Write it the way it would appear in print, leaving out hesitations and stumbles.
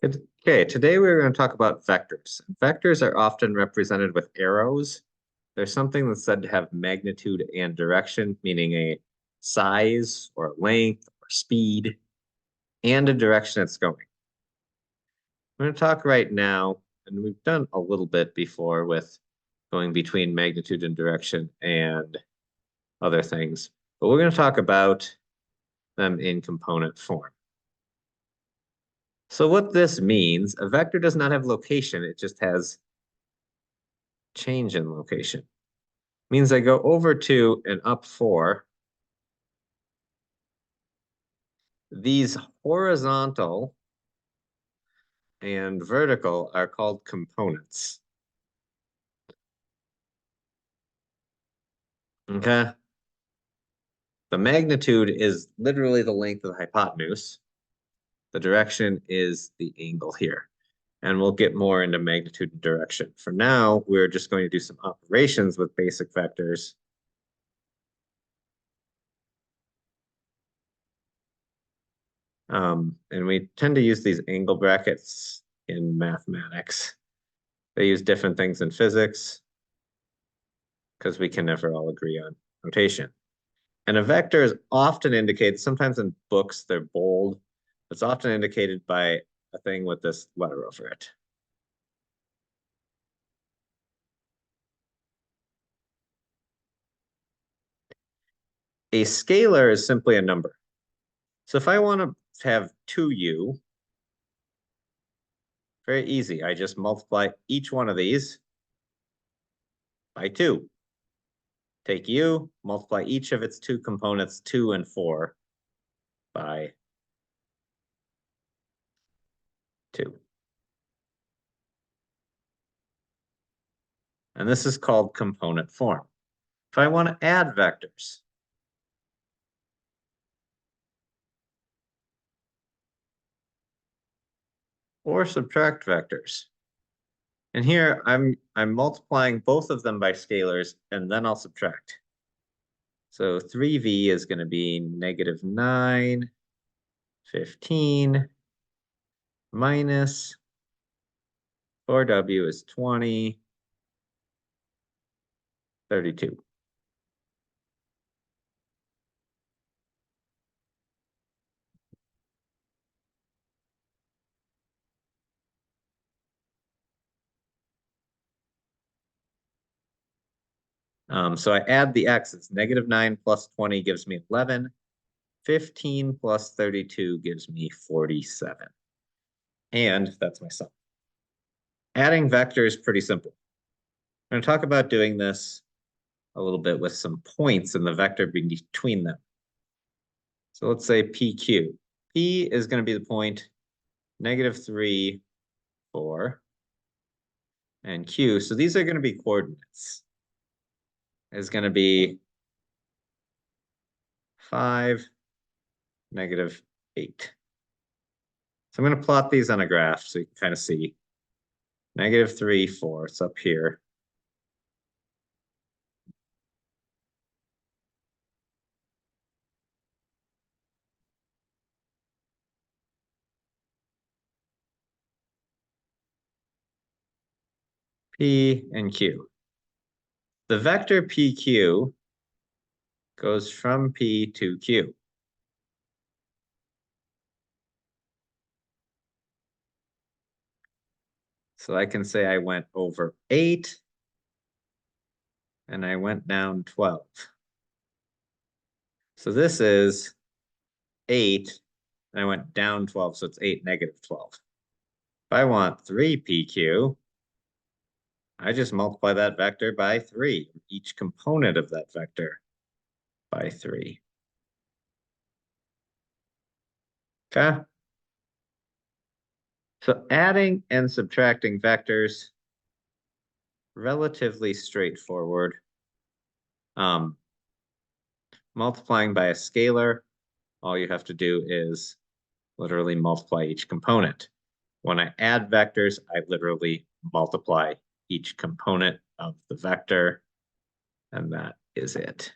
Okay, today we're going to talk about vectors. Vectors are often represented with arrows. There's something that's said to have magnitude and direction, meaning a size or length or speed and a direction it's going. I'm going to talk right now, and we've done a little bit before with going between magnitude and direction and other things, but we're going to talk about them in component form. So what this means, a vector does not have location, it just has change in location. Means I go over 2 and up 4. These horizontal and vertical are called components. Okay? The magnitude is literally the length of the hypotenuse. The direction is the angle here. And we'll get more into magnitude and direction. For now, we're just going to do some operations with basic vectors. And we tend to use these angle brackets in mathematics. They use different things in physics because we can never all agree on notation. And a vector is often indicated, sometimes in books they're bold. It's often indicated by a thing with this letter over it. A scalar is simply a number. So if I want to have 2u, very easy. I just multiply each one of these by 2. Take u, multiply each of its two components, 2 and 4, by 2. And this is called component form. If I want to add vectors, or subtract vectors. And here I'm multiplying both of them by scalars, and then I'll subtract. So 3v is going to be -9, 15, minus 4w is 20, 32. So I add the x, it's -9 plus 20 gives me 11. 15 plus 32 gives me 47. And that's my sum. Adding vectors is pretty simple. I'm going to talk about doing this a little bit with some points in the vector between them. So let's say PQ. P is going to be the point -3, 4, and Q. So these are going to be coordinates. Is going to be 5, -8. So I'm going to plot these on a graph so you can kind of see. -3, 4, it's up here. P and Q. The vector PQ goes from P to Q. So I can say I went over 8 and I went down 12. So this is 8 and I went down 12, so it's 8, -12. If I want 3PQ, I just multiply that vector by 3, each component of that vector by 3. Okay? So adding and subtracting vectors, relatively straightforward. Multiplying by a scalar, all you have to do is literally multiply each component. When I add vectors, I literally multiply each component of the vector, and that is it.